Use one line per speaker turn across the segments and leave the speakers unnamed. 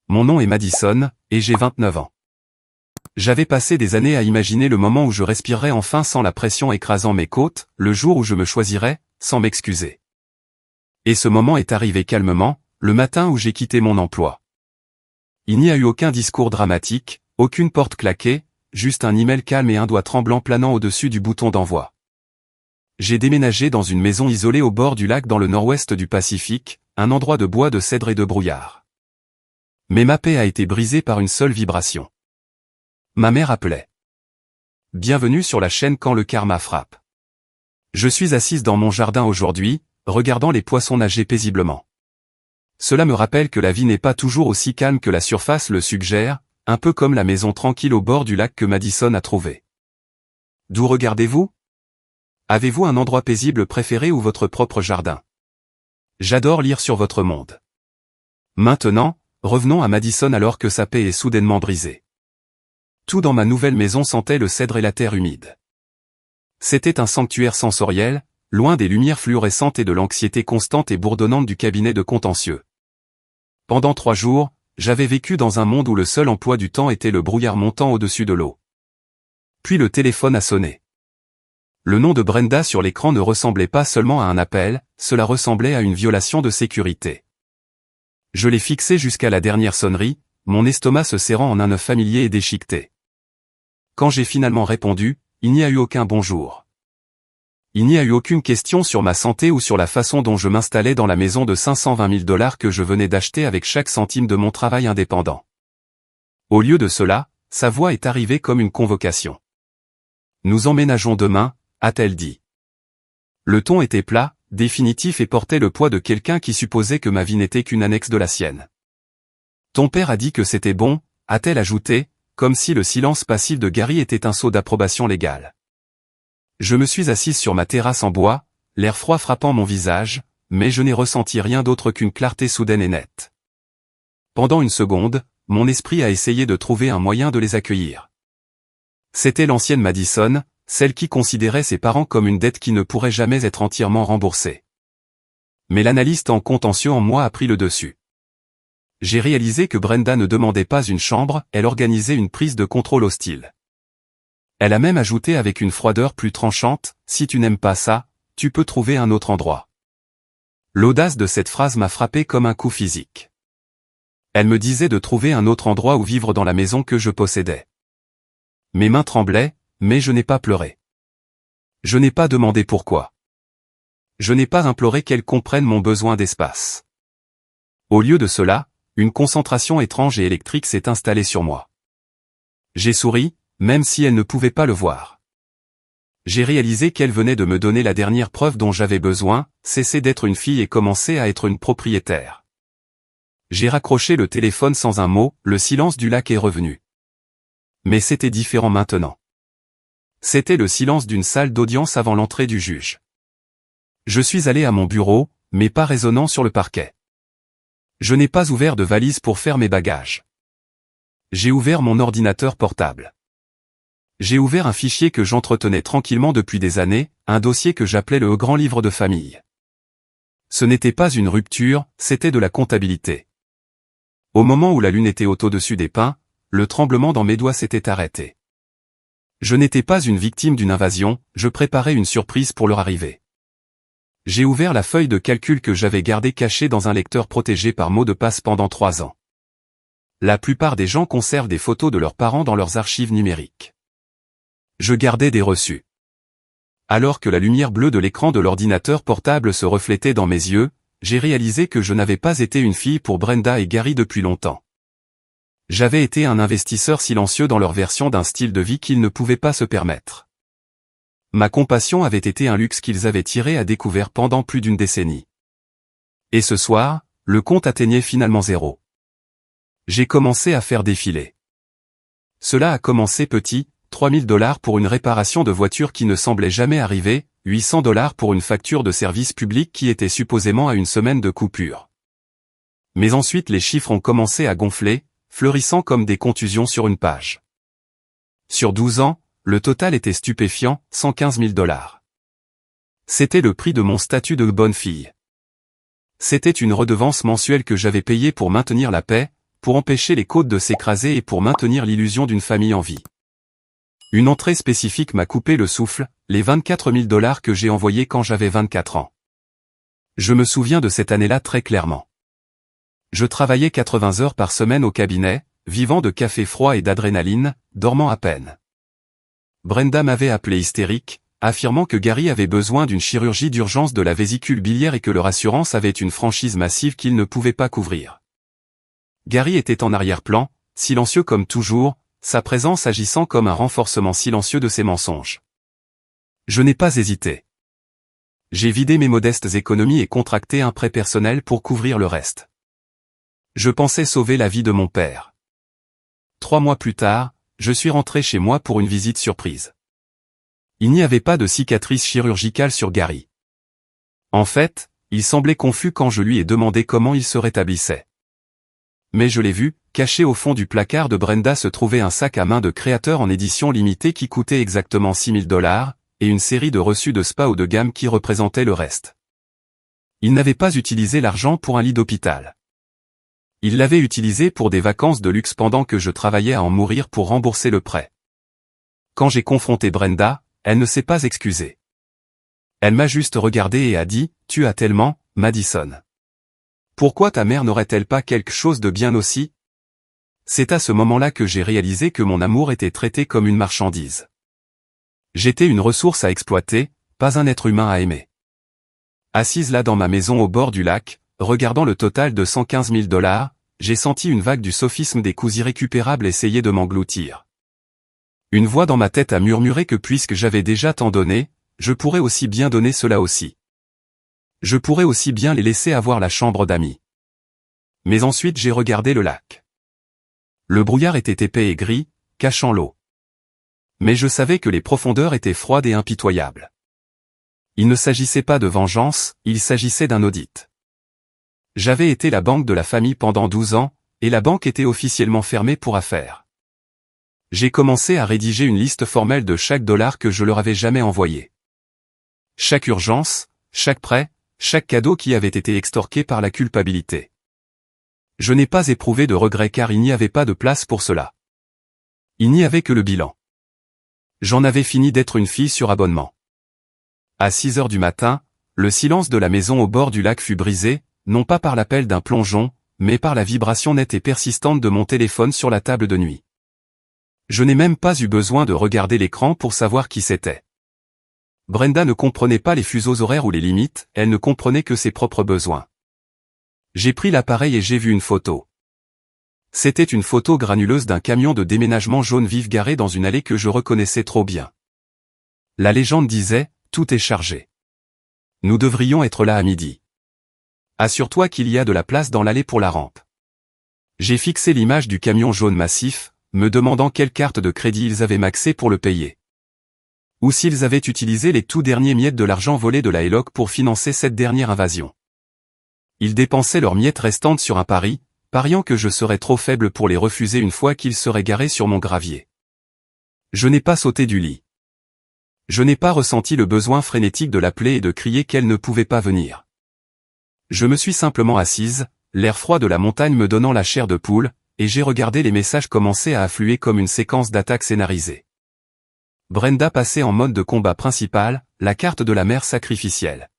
Mon nom est Madison, et j'ai 29 ans. J'avais passé des années à imaginer le moment où je respirerais enfin sans la pression écrasant mes côtes, le jour où je me choisirais, sans m'excuser. Et ce moment est arrivé calmement, le matin où j'ai quitté mon emploi. Il n'y a eu aucun discours dramatique, aucune porte claquée, juste un email calme et un doigt tremblant planant au-dessus du bouton d'envoi. J'ai déménagé dans une maison isolée au bord du lac dans le nord-ouest du Pacifique, un endroit de bois de cèdre et de brouillard. Mais ma paix a été brisée par une seule vibration. Ma mère appelait. Bienvenue sur la chaîne Quand le karma frappe. Je suis assise dans mon jardin aujourd'hui, regardant les poissons nager paisiblement. Cela me rappelle que la vie n'est pas toujours aussi calme que la surface le suggère, un peu comme la maison tranquille au bord du lac que Madison a trouvée. D'où regardez-vous? Avez-vous un endroit paisible préféré ou votre propre jardin? J'adore lire sur votre monde. Maintenant, revenons à Madison alors que sa paix est soudainement brisée. Tout dans ma nouvelle maison sentait le cèdre et la terre humide. C'était un sanctuaire sensoriel, loin des lumières fluorescentes et de l'anxiété constante et bourdonnante du cabinet de contentieux. Pendant 3 jours, j'avais vécu dans un monde où le seul emploi du temps était le brouillard montant au-dessus de l'eau. Puis le téléphone a sonné. Le nom de Brenda sur l'écran ne ressemblait pas seulement à un appel, cela ressemblait à une violation de sécurité. Je l'ai fixé jusqu'à la dernière sonnerie, mon estomac se serrant en un œuf familier et déchiqueté. Quand j'ai finalement répondu, il n'y a eu aucun bonjour. Il n'y a eu aucune question sur ma santé ou sur la façon dont je m'installais dans la maison de 520 000 $ que je venais d'acheter avec chaque centime de mon travail indépendant. Au lieu de cela, sa voix est arrivée comme une convocation. Nous emménageons demain, a-t-elle dit. Le ton était plat, définitif et portait le poids de quelqu'un qui supposait que ma vie n'était qu'une annexe de la sienne. Ton père a dit que c'était bon, a-t-elle ajouté, comme si le silence passif de Gary était un sceau d'approbation légale. Je me suis assise sur ma terrasse en bois, l'air froid frappant mon visage, mais je n'ai ressenti rien d'autre qu'une clarté soudaine et nette. Pendant une seconde, mon esprit a essayé de trouver un moyen de les accueillir. C'était l'ancienne Madison, celle qui considérait ses parents comme une dette qui ne pourrait jamais être entièrement remboursée. Mais l'analyste en contentieux en moi a pris le dessus. J'ai réalisé que Brenda ne demandait pas une chambre, elle organisait une prise de contrôle hostile. Elle a même ajouté avec une froideur plus tranchante, « Si tu n'aimes pas ça, tu peux trouver un autre endroit. » L'audace de cette phrase m'a frappé comme un coup physique. Elle me disait de trouver un autre endroit où vivre dans la maison que je possédais. Mes mains tremblaient, mais je n'ai pas pleuré. Je n'ai pas demandé pourquoi. Je n'ai pas imploré qu'elle comprenne mon besoin d'espace. Au lieu de cela, une concentration étrange et électrique s'est installée sur moi. J'ai souri, même si elle ne pouvait pas le voir. J'ai réalisé qu'elle venait de me donner la dernière preuve dont j'avais besoin, cesser d'être une fille et commencer à être une propriétaire. J'ai raccroché le téléphone sans un mot, le silence du lac est revenu. Mais c'était différent maintenant. C'était le silence d'une salle d'audience avant l'entrée du juge. Je suis allé à mon bureau, mes pas résonnant sur le parquet. Je n'ai pas ouvert de valise pour faire mes bagages. J'ai ouvert mon ordinateur portable. J'ai ouvert un fichier que j'entretenais tranquillement depuis des années, un dossier que j'appelais le grand livre de famille. Ce n'était pas une rupture, c'était de la comptabilité. Au moment où la lune était haute au-dessus des pins, le tremblement dans mes doigts s'était arrêté. Je n'étais pas une victime d'une invasion, je préparais une surprise pour leur arrivée. J'ai ouvert la feuille de calcul que j'avais gardée cachée dans un lecteur protégé par mot de passe pendant 3 ans. La plupart des gens conservent des photos de leurs parents dans leurs archives numériques. Je gardais des reçus. Alors que la lumière bleue de l'écran de l'ordinateur portable se reflétait dans mes yeux, j'ai réalisé que je n'avais pas été une fille pour Brenda et Gary depuis longtemps. J'avais été un investisseur silencieux dans leur version d'un style de vie qu'ils ne pouvaient pas se permettre. Ma compassion avait été un luxe qu'ils avaient tiré à découvert pendant plus d'une décennie. Et ce soir, le compte atteignait finalement 0. J'ai commencé à faire défiler. Cela a commencé petit, 3 000 $ pour une réparation de voiture qui ne semblait jamais arriver, 800 $ pour une facture de service public qui était supposément à une semaine de coupure. Mais ensuite les chiffres ont commencé à gonfler, fleurissant comme des contusions sur une page. Sur 12 ans, le total était stupéfiant, 115 000 $. C'était le prix de mon statut de bonne fille. C'était une redevance mensuelle que j'avais payée pour maintenir la paix, pour empêcher les côtes de s'écraser et pour maintenir l'illusion d'une famille en vie. Une entrée spécifique m'a coupé le souffle, les 24 000 $ que j'ai envoyés quand j'avais 24 ans. Je me souviens de cette année-là très clairement. Je travaillais 80 heures par semaine au cabinet, vivant de café froid et d'adrénaline, dormant à peine. Brenda m'avait appelé hystérique, affirmant que Gary avait besoin d'une chirurgie d'urgence de la vésicule biliaire et que leur assurance avait une franchise massive qu'il ne pouvait pas couvrir. Gary était en arrière-plan, silencieux comme toujours, sa présence agissant comme un renforcement silencieux de ses mensonges. Je n'ai pas hésité. J'ai vidé mes modestes économies et contracté un prêt personnel pour couvrir le reste. Je pensais sauver la vie de mon père. 3 mois plus tard, je suis rentré chez moi pour une visite surprise. Il n'y avait pas de cicatrice chirurgicale sur Gary. En fait, il semblait confus quand je lui ai demandé comment il se rétablissait. Mais je l'ai vu, caché au fond du placard de Brenda se trouvait un sac à main de créateur en édition limitée qui coûtait exactement 6 000 $, et une série de reçus de spa haut de gamme qui représentaient le reste. Il n'avait pas utilisé l'argent pour un lit d'hôpital. Il l'avait utilisé pour des vacances de luxe pendant que je travaillais à en mourir pour rembourser le prêt. Quand j'ai confronté Brenda, elle ne s'est pas excusée. Elle m'a juste regardé et a dit, « Tu as tellement, Madison. Pourquoi ta mère n'aurait-elle pas quelque chose de bien aussi ?» C'est à ce moment-là que j'ai réalisé que mon amour était traité comme une marchandise. J'étais une ressource à exploiter, pas un être humain à aimer. Assise là dans ma maison au bord du lac, regardant le total de 115 000 $, j'ai senti une vague du sophisme des coûts irrécupérables essayer de m'engloutir. Une voix dans ma tête a murmuré que puisque j'avais déjà tant donné, je pourrais aussi bien donner cela aussi. Je pourrais aussi bien les laisser avoir la chambre d'amis. Mais ensuite j'ai regardé le lac. Le brouillard était épais et gris, cachant l'eau. Mais je savais que les profondeurs étaient froides et impitoyables. Il ne s'agissait pas de vengeance, il s'agissait d'un audit. J'avais été la banque de la famille pendant 12 ans, et la banque était officiellement fermée pour affaires. J'ai commencé à rédiger une liste formelle de chaque dollar que je leur avais jamais envoyé. Chaque urgence, chaque prêt, chaque cadeau qui avait été extorqué par la culpabilité. Je n'ai pas éprouvé de regret car il n'y avait pas de place pour cela. Il n'y avait que le bilan. J'en avais fini d'être une fille sur abonnement. À 6 heures du matin, le silence de la maison au bord du lac fut brisé, non pas par l'appel d'un plongeon, mais par la vibration nette et persistante de mon téléphone sur la table de nuit. Je n'ai même pas eu besoin de regarder l'écran pour savoir qui c'était. Brenda ne comprenait pas les fuseaux horaires ou les limites, elle ne comprenait que ses propres besoins. J'ai pris l'appareil et j'ai vu une photo. C'était une photo granuleuse d'un camion de déménagement jaune vif garé dans une allée que je reconnaissais trop bien. La légende disait, tout est chargé. Nous devrions être là à midi. Assure-toi qu'il y a de la place dans l'allée pour la rampe. J'ai fixé l'image du camion jaune massif, me demandant quelle carte de crédit ils avaient maxé pour le payer. Ou s'ils avaient utilisé les tout derniers miettes de l'argent volé de la Helloc pour financer cette dernière invasion. Ils dépensaient leurs miettes restantes sur un pari, pariant que je serais trop faible pour les refuser une fois qu'ils seraient garés sur mon gravier. Je n'ai pas sauté du lit. Je n'ai pas ressenti le besoin frénétique de l'appeler et de crier qu'elle ne pouvait pas venir. Je me suis simplement assise, l'air froid de la montagne me donnant la chair de poule, et j'ai regardé les messages commencer à affluer comme une séquence d'attaques scénarisée. Brenda passait en mode de combat principal, la carte de la mère sacrificielle.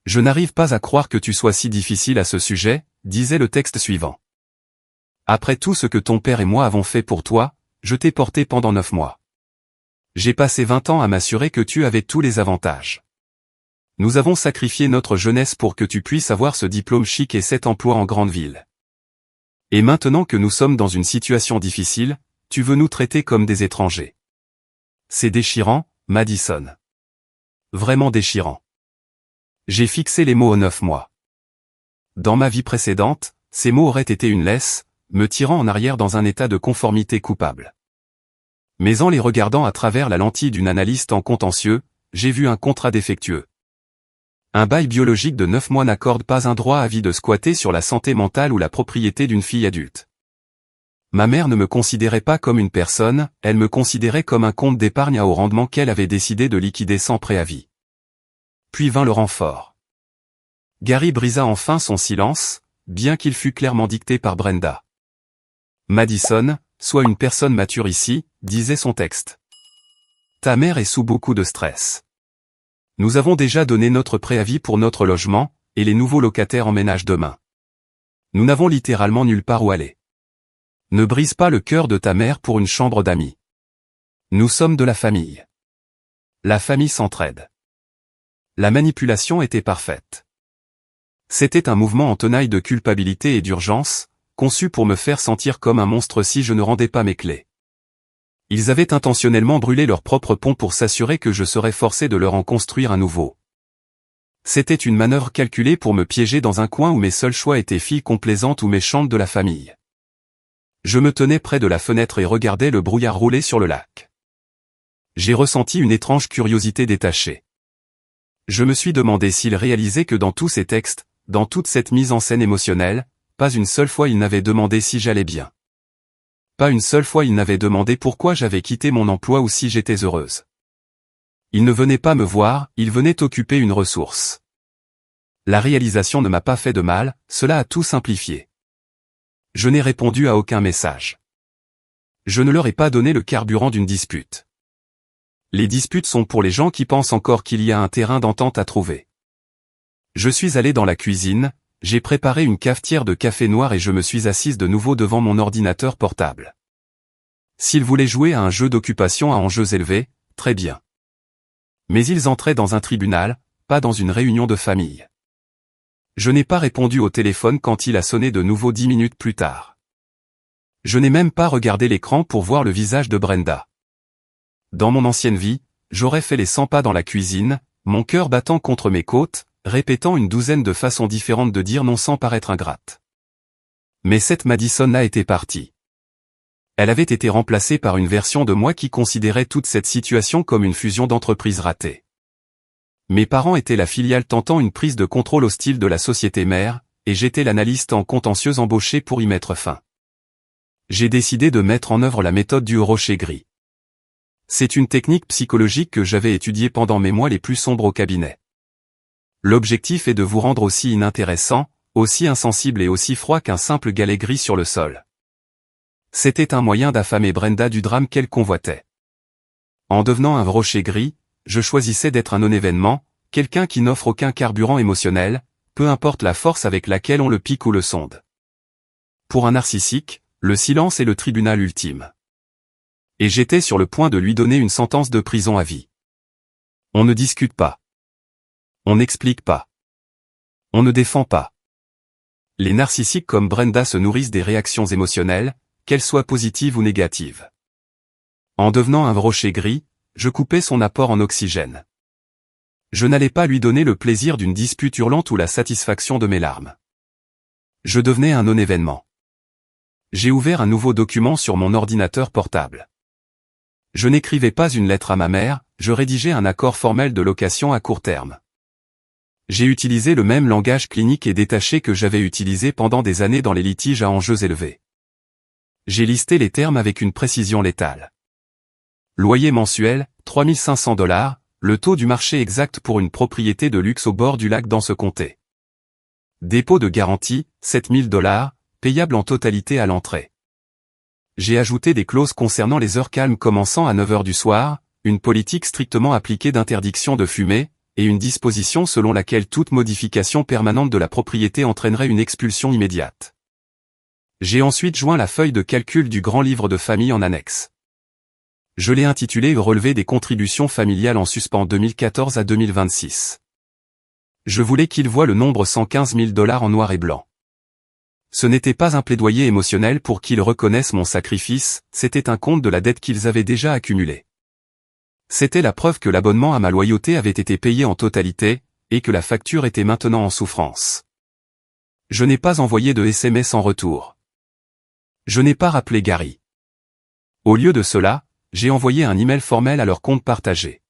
Je n'arrive pas à croire que tu sois si difficile à ce sujet, disait le texte suivant. Après tout ce que ton père et moi avons fait pour toi, je t'ai porté pendant 9 mois. J'ai passé 20 ans à m'assurer que tu avais tous les avantages. Nous avons sacrifié notre jeunesse pour que tu puisses avoir ce diplôme chic et cet emploi en grande ville. Et maintenant que nous sommes dans une situation difficile, tu veux nous traiter comme des étrangers. C'est déchirant, Madison. Vraiment déchirant. J'ai fixé les mots aux 9 mois. Dans ma vie précédente, ces mots auraient été une laisse, me tirant en arrière dans un état de conformité coupable. Mais en les regardant à travers la lentille d'une analyste en contentieux, j'ai vu un contrat défectueux. Un bail biologique de 9 mois n'accorde pas un droit à vie de squatter sur la santé mentale ou la propriété d'une fille adulte. Ma mère ne me considérait pas comme une personne, elle me considérait comme un compte d'épargne à haut rendement qu'elle avait décidé de liquider sans préavis. Puis vint le renfort. Gary brisa enfin son silence, bien qu'il fût clairement dicté par Brenda.
Madison, sois une personne mature ici, disait son texte. Ta mère est sous beaucoup de stress. Nous avons déjà donné notre préavis pour notre logement, et les nouveaux locataires emménagent demain. Nous n'avons littéralement nulle part où aller. Ne brise pas le cœur de ta mère pour une chambre d'amis. Nous sommes de la famille. La famille s'entraide. La manipulation était parfaite. C'était un mouvement en tenaille de culpabilité et d'urgence, conçu pour me faire sentir comme un monstre si je ne rendais pas mes clés. Ils avaient intentionnellement brûlé leur propre pont pour s'assurer que je serais forcé de leur en construire un nouveau. C'était une manœuvre calculée pour me piéger dans un coin où mes seuls choix étaient filles complaisantes ou méchantes de la famille. Je me tenais près de la fenêtre et regardais le brouillard rouler sur le lac. J'ai ressenti une étrange curiosité détachée. Je me suis demandé s'il réalisait que dans tous ces textes, dans toute cette mise en scène émotionnelle, pas une seule fois il n'avait demandé si j'allais bien. Pas une seule fois il n'avait demandé pourquoi j'avais quitté mon emploi ou si j'étais heureuse. Il ne venait pas me voir, il venait occuper une ressource. La réalisation ne m'a pas fait de mal, cela a tout simplifié. Je n'ai répondu à aucun message. Je ne leur ai pas donné le carburant d'une dispute. Les disputes sont pour les gens qui pensent encore qu'il y a un terrain d'entente à trouver. Je suis allé dans la cuisine, j'ai préparé une cafetière de café noir et je me suis assise de nouveau devant mon ordinateur portable. S'ils voulaient jouer à un jeu d'occupation à enjeux élevés, très bien. Mais ils entraient dans un tribunal, pas dans une réunion de famille. Je n'ai pas répondu au téléphone quand il a sonné de nouveau 10 minutes plus tard. Je n'ai même pas regardé l'écran pour voir le visage de Brenda. Dans mon ancienne vie, j'aurais fait les 100 pas dans la cuisine, mon cœur battant contre mes côtes, répétant une douzaine de façons différentes de dire non sans paraître ingrate. Mais cette Madison a été partie. Elle avait été remplacée par une version de moi qui considérait toute cette situation comme une fusion d'entreprises ratée. Mes parents étaient la filiale tentant une prise de contrôle hostile de la société mère, et j'étais l'analyste en contentieux embauché pour y mettre fin. J'ai décidé de mettre en œuvre la méthode du rocher gris. C'est une technique psychologique que j'avais étudiée pendant mes mois les plus sombres au cabinet. L'objectif est de vous rendre aussi inintéressant, aussi insensible et aussi froid qu'un simple galet gris sur le sol. C'était un moyen d'affamer Brenda du drame qu'elle convoitait. En devenant un rocher gris, je choisissais d'être un non-événement, quelqu'un qui n'offre aucun carburant émotionnel, peu importe la force avec laquelle on le pique ou le sonde. Pour un narcissique, le silence est le tribunal ultime. Et j'étais sur le point de lui donner une sentence de prison à vie. On ne discute pas. On n'explique pas. On ne défend pas. Les narcissiques comme Brenda se nourrissent des réactions émotionnelles, qu'elles soient positives ou négatives. En devenant un rocher gris, je coupais son apport en oxygène. Je n'allais pas lui donner le plaisir d'une dispute hurlante ou la satisfaction de mes larmes. Je devenais un non-événement. J'ai ouvert un nouveau document sur mon ordinateur portable. Je n'écrivais pas une lettre à ma mère, je rédigeais un accord formel de location à court terme. J'ai utilisé le même langage clinique et détaché que j'avais utilisé pendant des années dans les litiges à enjeux élevés. J'ai listé les termes avec une précision létale. Loyer mensuel, 3 500 $, le taux du marché exact pour une propriété de luxe au bord du lac dans ce comté. Dépôt de garantie, 7 000 $, payable en totalité à l'entrée. J'ai ajouté des clauses concernant les heures calmes commençant à 9 h du soir, une politique strictement appliquée d'interdiction de fumer, et une disposition selon laquelle toute modification permanente de la propriété entraînerait une expulsion immédiate. J'ai ensuite joint la feuille de calcul du grand livre de famille en annexe. Je l'ai intitulé « Relevé des contributions familiales en suspens 2014 à 2026 ». Je voulais qu'il voie le nombre 115 000 $ en noir et blanc. Ce n'était pas un plaidoyer émotionnel pour qu'ils reconnaissent mon sacrifice, c'était un compte de la dette qu'ils avaient déjà accumulée. C'était la preuve que l'abonnement à ma loyauté avait été payé en totalité, et que la facture était maintenant en souffrance. Je n'ai pas envoyé de SMS en retour. Je n'ai pas rappelé Gary. Au lieu de cela, j'ai envoyé un email formel à leur compte partagé.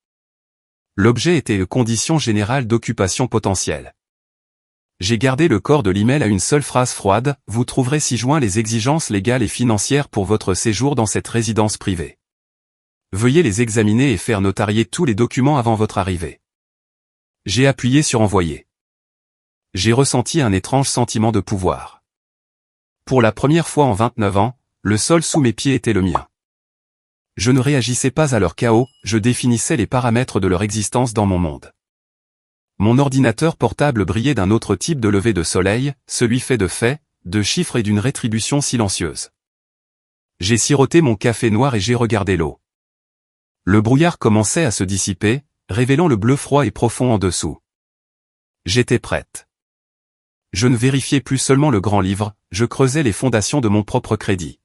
L'objet était « Conditions générales d'occupation potentielle ». J'ai gardé le corps de l'email à une seule phrase froide, vous trouverez ci-joint les exigences légales et financières pour votre séjour dans cette résidence privée. Veuillez les examiner et faire notarier tous les documents avant votre arrivée. J'ai appuyé sur envoyer. J'ai ressenti un étrange sentiment de pouvoir. Pour la première fois en 29 ans,
le sol sous mes pieds était le mien. Je ne réagissais pas à leur chaos, je définissais les paramètres de leur existence dans mon monde. Mon ordinateur portable brillait d'un autre type de lever de soleil, celui fait de faits, de chiffres et d'une rétribution silencieuse. J'ai siroté mon café noir et j'ai regardé l'eau. Le brouillard commençait à se dissiper, révélant le bleu froid et profond en dessous. J'étais prête. Je ne vérifiais plus seulement le grand livre, je creusais les fondations de mon propre crédit.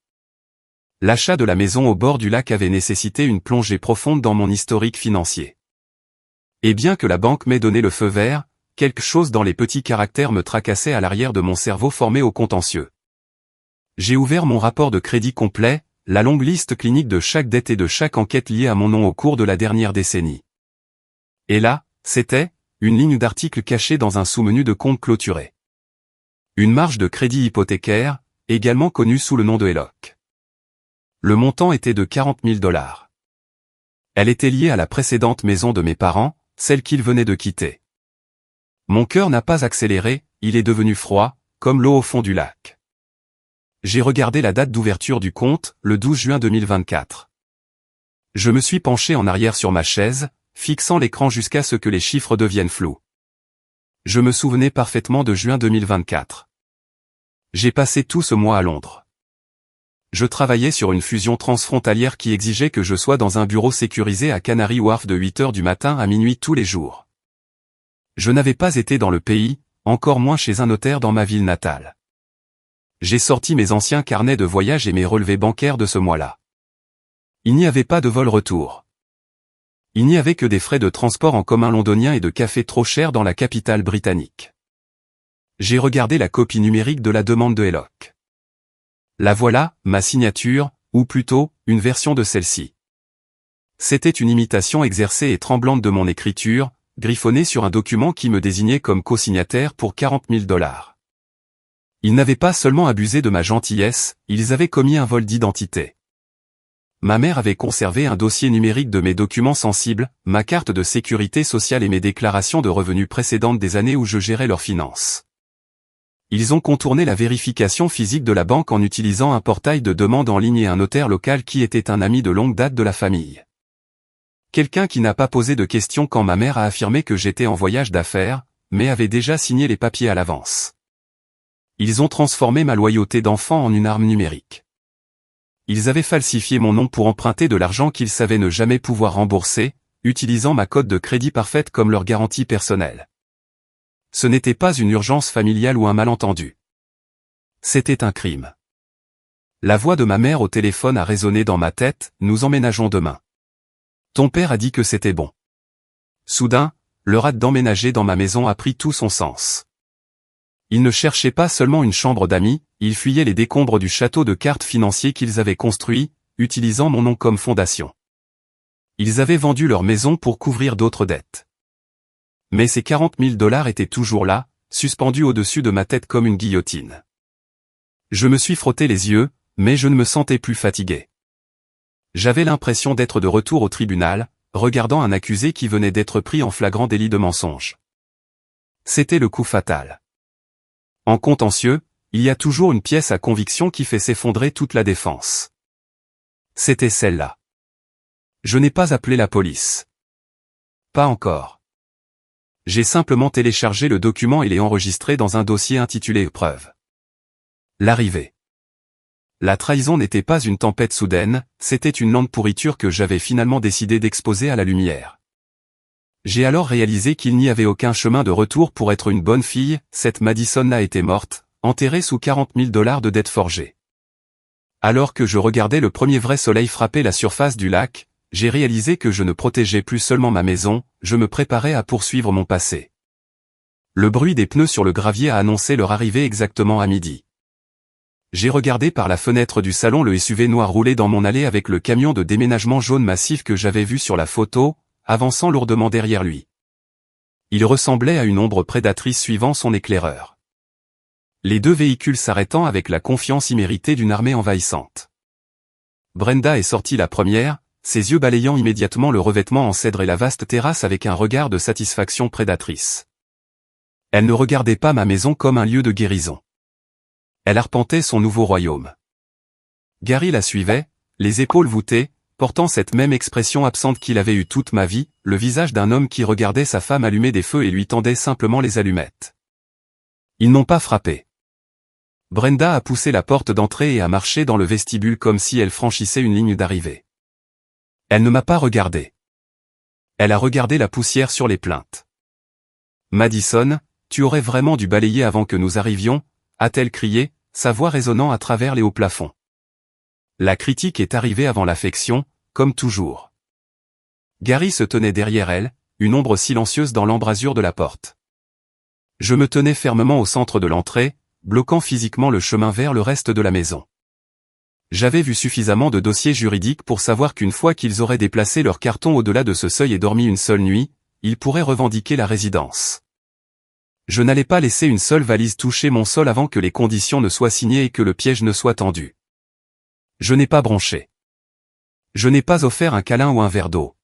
L'achat de la maison au bord du lac avait nécessité une plongée profonde dans mon historique financier. Et bien que la banque m'ait donné le feu vert, quelque chose dans les petits caractères me tracassait à l'arrière de mon cerveau formé au contentieux. J'ai ouvert mon rapport de crédit complet, la longue liste clinique de chaque dette et de chaque enquête liée à mon nom au cours de la dernière décennie. Et là, c'était une ligne d'articles cachée dans un sous-menu de compte clôturé. Une marge de crédit hypothécaire, également connue sous le nom de HELOC. Le montant était de 40 000 $. Elle était liée à la précédente maison de mes parents, celle qu'ils venaient de quitter. Mon cœur n'a pas accéléré, il est devenu froid, comme l'eau au fond du lac. J'ai regardé la date d'ouverture du compte, le 12 juin 2024. Je me suis penché en arrière sur ma chaise, fixant l'écran jusqu'à ce que les chiffres deviennent flous. Je me souvenais parfaitement de juin 2024. J'ai passé tout ce mois à Londres. Je travaillais sur une fusion transfrontalière qui exigeait que je sois dans un bureau sécurisé à Canary Wharf de 8 h du matin à minuit tous les jours. Je n'avais pas été dans le pays, encore moins chez un notaire dans ma ville natale. J'ai sorti mes anciens carnets de voyage et mes relevés bancaires de ce mois-là. Il n'y avait pas de vol retour. Il n'y avait que des frais de transport en commun londonien et de café trop chers dans la capitale britannique. J'ai regardé la copie numérique de la demande de HELOC. La voilà, ma signature, ou plutôt, une version de celle-ci. C'était une imitation exercée et tremblante de mon écriture, griffonnée sur un document qui me désignait comme co-signataire pour 40 000 $. Ils n'avaient pas seulement abusé de ma gentillesse, ils avaient commis un vol d'identité. Ma mère avait conservé un dossier numérique de mes documents sensibles, ma carte de sécurité sociale et mes déclarations de revenus précédentes des années où je gérais leurs finances. Ils ont contourné la vérification physique de la banque en utilisant un portail de demande en ligne et un notaire local qui était un ami de longue date de la famille. Quelqu'un qui n'a pas posé de questions quand ma mère a affirmé que j'étais en voyage d'affaires, mais avait déjà signé les papiers à l'avance. Ils ont transformé ma loyauté d'enfant en une arme numérique. Ils avaient falsifié mon nom pour emprunter de l'argent qu'ils savaient ne jamais pouvoir rembourser, utilisant ma cote de crédit parfaite comme leur garantie personnelle. Ce n'était pas une urgence familiale ou un malentendu. C'était un crime. La voix de ma mère au téléphone a résonné dans ma tête, nous emménageons demain. Ton père a dit que c'était bon. Soudain, le rêve d'emménager dans ma maison a pris tout son sens. Ils ne cherchaient pas seulement une chambre d'amis, ils fuyaient les décombres du château de cartes financier qu'ils avaient construit, utilisant mon nom comme fondation. Ils avaient vendu leur maison pour couvrir d'autres dettes. Mais ces 40 000 $ étaient toujours là, suspendus au-dessus de ma tête comme une guillotine. Je me suis frotté les yeux, mais je ne me sentais plus fatigué. J'avais l'impression d'être de retour au tribunal, regardant un accusé qui venait d'être pris en flagrant délit de mensonge. C'était le coup fatal. En contentieux, il y a toujours une pièce à conviction qui fait s'effondrer toute la défense. C'était celle-là. Je n'ai pas appelé la police. Pas encore. J'ai simplement téléchargé le document et l'ai enregistré dans un dossier intitulé « Preuve ». L'arrivée. La trahison n'était pas une tempête soudaine, c'était une lente pourriture que j'avais finalement décidé d'exposer à la lumière. J'ai alors réalisé qu'il n'y avait aucun chemin de retour pour être une bonne fille, cette Madison-là était morte, enterrée sous 40 000 $ de dettes forgées. Alors que je regardais le premier vrai soleil frapper la surface du lac, j'ai réalisé que je ne protégeais plus seulement ma maison, je me préparais à poursuivre mon passé. Le bruit des pneus sur le gravier a annoncé leur arrivée exactement à midi. J'ai regardé par la fenêtre du salon le SUV noir rouler dans mon allée avec le camion de déménagement jaune massif que j'avais vu sur la photo, avançant lourdement derrière lui. Il ressemblait à une ombre prédatrice suivant son éclaireur. Les deux véhicules s'arrêtant avec la confiance imméritée d'une armée envahissante. Brenda est sortie la première, ses yeux balayant immédiatement le revêtement en cèdre et la vaste terrasse avec un regard de satisfaction prédatrice. Elle ne regardait pas ma maison comme un lieu de guérison. Elle arpentait son nouveau royaume. Gary la suivait, les épaules voûtées, portant cette même expression absente qu'il avait eue toute ma vie, le visage d'un homme qui regardait sa femme allumer des feux et lui tendait simplement les allumettes. Ils n'ont pas frappé. Brenda a poussé la porte d'entrée et a marché dans le vestibule comme si elle franchissait une ligne d'arrivée. Elle ne m'a pas regardé. Elle a regardé la poussière sur les plaintes. Madison, tu aurais vraiment dû balayer avant que nous arrivions, a-t-elle crié, sa voix résonnant à travers les hauts plafonds. La critique est arrivée avant l'affection, comme toujours. Gary se tenait derrière elle, une ombre silencieuse dans l'embrasure de la porte. Je me tenais fermement au centre de l'entrée, bloquant physiquement le chemin vers le reste de la maison. J'avais vu suffisamment de dossiers juridiques pour savoir qu'une fois qu'ils auraient déplacé leur carton au-delà de ce seuil et dormi une seule nuit, ils pourraient revendiquer la résidence. Je n'allais pas laisser une seule valise toucher mon sol avant que les conditions ne soient signées et que le piège ne soit tendu. Je n'ai pas bronché. Je n'ai pas offert un câlin ou un verre d'eau.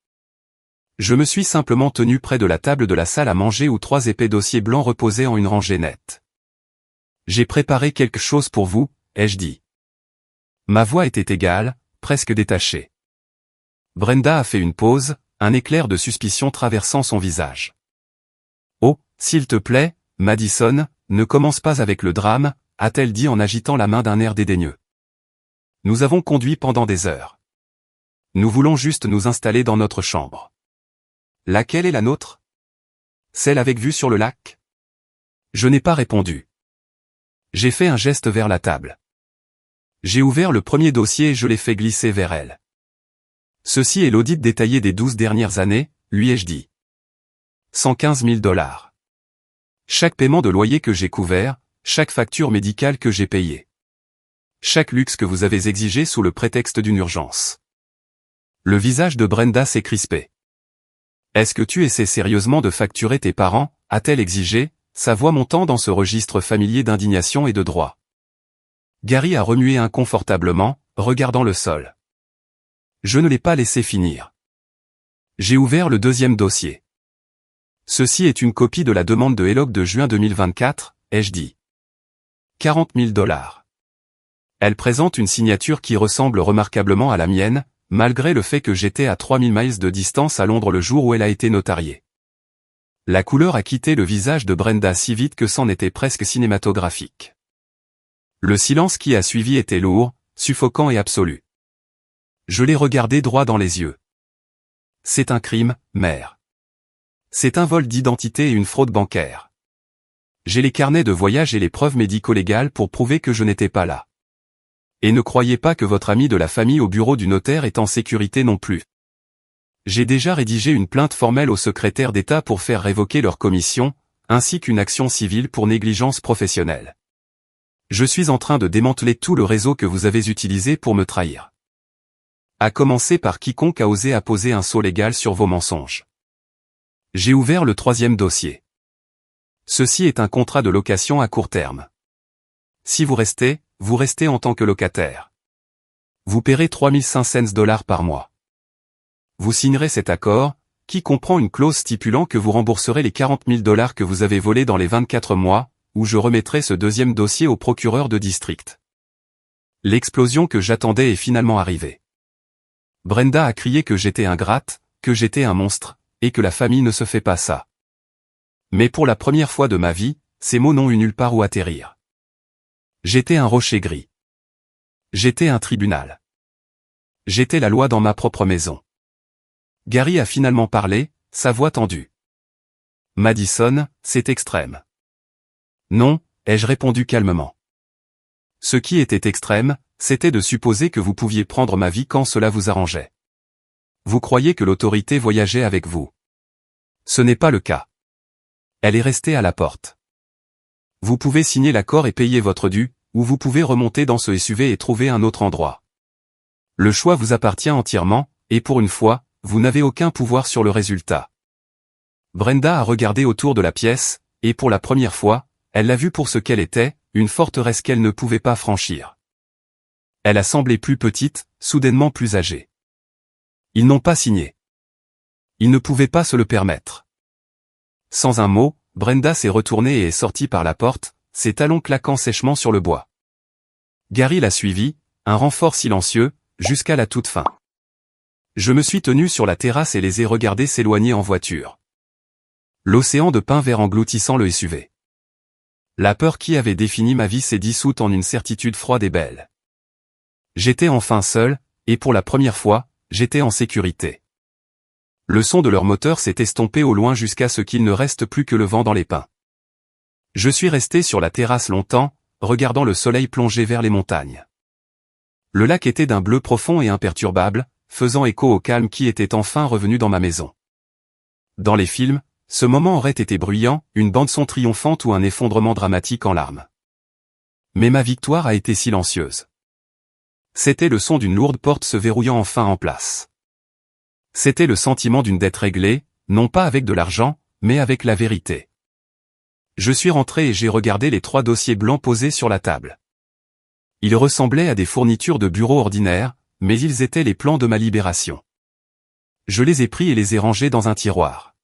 Je me suis simplement tenu près de la table de la salle à manger où 3 épais dossiers blancs reposaient en une rangée nette. J'ai préparé quelque chose pour vous, ai-je dit. Ma voix était égale, presque détachée. Brenda a fait une pause, un éclair de suspicion traversant son visage. Oh, s'il te plaît, Madison, ne commence pas avec le drame, a-t-elle dit en agitant la main d'un air dédaigneux. Nous avons conduit pendant des heures. Nous voulons juste nous installer dans notre chambre. Laquelle est la nôtre? Celle avec vue sur le lac? Je n'ai pas répondu. J'ai fait un geste vers la table. J'ai ouvert le premier dossier et je l'ai fait glisser vers elle. Ceci est l'audit détaillé des 12 dernières années, lui ai-je dit. 115 000 $. Chaque paiement de loyer que j'ai couvert, chaque facture médicale que j'ai payée. Chaque luxe que vous avez exigé sous le prétexte d'une urgence. Le visage de Brenda s'est crispé. Est-ce que tu essaies sérieusement de facturer tes parents, a-t-elle exigé, sa voix montant dans ce registre familier d'indignation et de droit. Gary a remué inconfortablement, regardant le sol. Je ne l'ai pas laissé finir. J'ai ouvert le deuxième dossier. Ceci est une copie de la demande de HELOC de juin 2024, ai-je dit. 40 000 $. Elle présente une signature qui ressemble remarquablement à la mienne, malgré le fait que j'étais à 3000 miles de distance à Londres le jour où elle a été notariée. La couleur a quitté le visage de Brenda si vite que c'en était presque cinématographique. Le silence qui a suivi était lourd, suffocant et absolu. Je l'ai regardé droit dans les yeux. C'est un crime, mère. C'est un vol d'identité et une fraude bancaire. J'ai les carnets de voyage et les preuves médico-légales pour prouver que je n'étais pas là. Et ne croyez pas que votre ami de la famille au bureau du notaire est en sécurité non plus. J'ai déjà rédigé une plainte formelle au secrétaire d'État pour faire révoquer leur commission, ainsi qu'une action civile pour négligence professionnelle. Je suis en train de démanteler tout le réseau que vous avez utilisé pour me trahir. À commencer par quiconque a osé apposer un sceau légal sur vos mensonges. J'ai ouvert le troisième dossier. Ceci est un contrat de location à court terme. Si vous restez en tant que locataire. Vous paierez 3500 $ par mois. Vous signerez cet accord, qui comprend une clause stipulant que vous rembourserez les 40 000 $ que vous avez volés dans les 24 mois, où je remettrai ce deuxième dossier au procureur de district. L'explosion que j'attendais est finalement arrivée. Brenda a crié que j'étais ingrate, que j'étais un monstre, et que la famille ne se fait pas ça. Mais pour la première fois de ma vie, ces mots n'ont eu nulle part où atterrir. J'étais un rocher gris. J'étais un tribunal. J'étais la loi dans ma propre maison. Gary a finalement parlé, sa voix tendue. Madison, c'est extrême. Non, ai-je répondu calmement. Ce qui était extrême, c'était de supposer que vous pouviez prendre ma vie quand cela vous arrangeait. Vous croyez que l'autorité voyageait avec vous. Ce n'est pas le cas. Elle est restée à la porte. Vous pouvez signer l'accord et payer votre dû, ou vous pouvez remonter dans ce SUV et trouver un autre endroit. Le choix vous appartient entièrement, et pour une fois, vous n'avez aucun pouvoir sur le résultat. Brenda a regardé autour de la pièce, et pour la première fois, elle l'a vue pour ce qu'elle était, une forteresse qu'elle ne pouvait pas franchir. Elle a semblé plus petite, soudainement plus âgée. Ils n'ont pas signé. Ils ne pouvaient pas se le permettre. Sans un mot, Brenda s'est retournée et est sortie par la porte, ses talons claquant sèchement sur le bois. Gary l'a suivie, Un renfort silencieux, jusqu'à la toute fin. Je me suis tenu sur la terrasse et les ai regardés s'éloigner en voiture. L'océan de pin vert engloutissant le SUV. La peur qui avait défini ma vie s'est dissoute en une certitude froide et belle. J'étais enfin seul, et pour la première fois, j'étais en sécurité. Le son de leur moteur s'est estompé au loin jusqu'à ce qu'il ne reste plus que le vent dans les pins. Je suis resté sur la terrasse longtemps, regardant le soleil plonger vers les montagnes. Le lac était d'un bleu profond et imperturbable, faisant écho au calme qui était enfin revenu dans ma maison. Dans les films, ce moment aurait été bruyant, une bande-son triomphante ou un effondrement dramatique en larmes. Mais ma victoire a été silencieuse. C'était le son d'une lourde porte se verrouillant enfin en place. C'était le sentiment d'une dette réglée, non pas avec de l'argent, mais avec la vérité. Je suis rentré et j'ai regardé les 3 dossiers blancs posés sur la table. Ils ressemblaient à des fournitures de bureau ordinaires, mais ils étaient les plans de ma libération. Je les ai pris et les ai rangés dans un tiroir.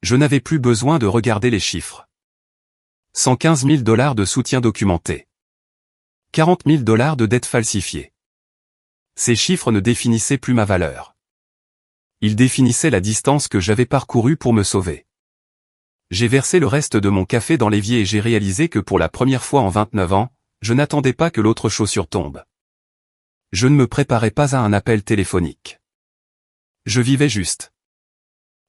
Je n'avais plus besoin de regarder les chiffres. 115 000 $ de soutien documenté. 40 000 $ de dettes falsifiées. Ces chiffres ne définissaient plus ma valeur. Ils définissaient la distance que j'avais parcourue pour me sauver. J'ai versé le reste de mon café dans l'évier et j'ai réalisé que pour la première fois en 29 ans, je n'attendais pas que l'autre chaussure tombe. Je ne me préparais pas à un appel téléphonique. Je vivais juste.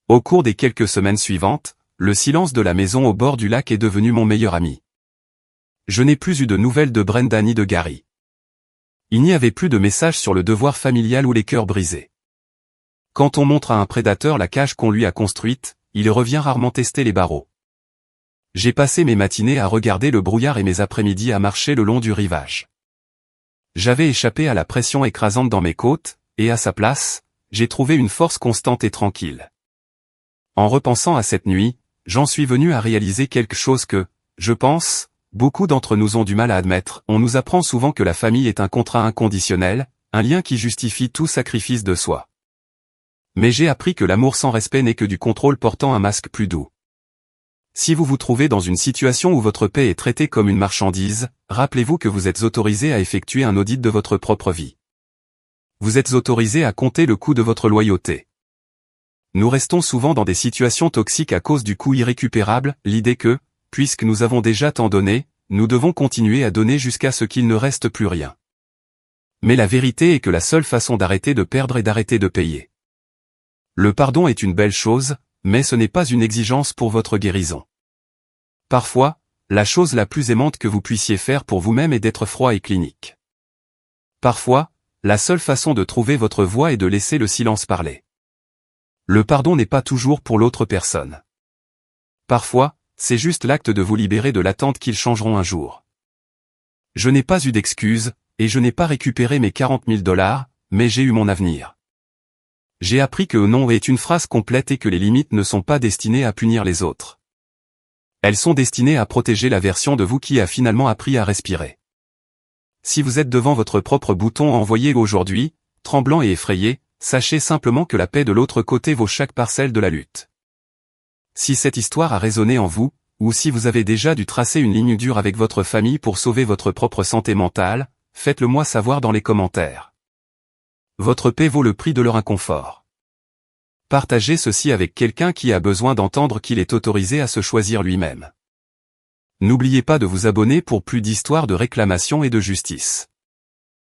Au cours des quelques semaines suivantes, le silence de la maison au bord du lac est devenu mon meilleur ami. Je n'ai plus eu de nouvelles de Brenda ni de Gary. Il n'y avait plus de messages sur le devoir familial ou les cœurs brisés. Quand on montre à un prédateur la cage qu'on lui a construite, il revient rarement tester les barreaux. J'ai passé mes matinées à regarder le brouillard et mes après-midi à marcher le long du rivage. J'avais échappé à la pression écrasante dans mes côtes, et à sa place, j'ai trouvé une force constante et tranquille. En repensant à cette nuit, j'en suis venu à réaliser quelque chose que, je pense, beaucoup d'entre nous ont du mal à admettre. On nous apprend souvent que la famille est un contrat inconditionnel, un lien qui justifie tout sacrifice de soi. Mais j'ai appris que l'amour sans respect n'est que du contrôle portant un masque plus doux. Si vous vous trouvez dans une situation où votre paix est traitée comme une marchandise, rappelez-vous que vous êtes autorisé à effectuer un audit de votre propre vie. Vous êtes autorisé à compter le coût de votre loyauté. Nous restons souvent dans des situations toxiques à cause du coût irrécupérable, l'idée que, puisque nous avons déjà tant donné, nous devons continuer à donner jusqu'à ce qu'il ne reste plus rien. Mais la vérité est que la seule façon d'arrêter de perdre est d'arrêter de payer. Le pardon est une belle chose, mais ce n'est pas une exigence pour votre guérison. Parfois, la chose la plus aimante que vous puissiez faire pour vous-même est d'être froid et clinique. Parfois, la seule façon de trouver votre voie est de laisser le silence parler. Le pardon n'est pas toujours pour l'autre personne. Parfois, c'est juste l'acte de vous libérer de l'attente qu'ils changeront un jour. Je n'ai pas eu d'excuses, et je n'ai pas récupéré mes 40 000 $, mais j'ai eu mon avenir. J'ai appris que non est une phrase complète et que les limites ne sont pas destinées à punir les autres. Elles sont destinées à protéger la version de vous qui a finalement appris à respirer. Si vous êtes devant votre propre bouton envoyé aujourd'hui, tremblant et effrayé, sachez simplement que la paix de l'autre côté vaut chaque parcelle de la lutte. Si cette histoire a résonné en vous, ou si vous avez déjà dû tracer une ligne dure avec votre famille pour sauver votre propre santé mentale, faites-le moi savoir dans les commentaires. Votre paix vaut le prix de leur inconfort. Partagez ceci avec quelqu'un qui a besoin d'entendre qu'il est autorisé à se choisir lui-même. N'oubliez pas de vous abonner pour plus d'histoires de réclamation et de justice.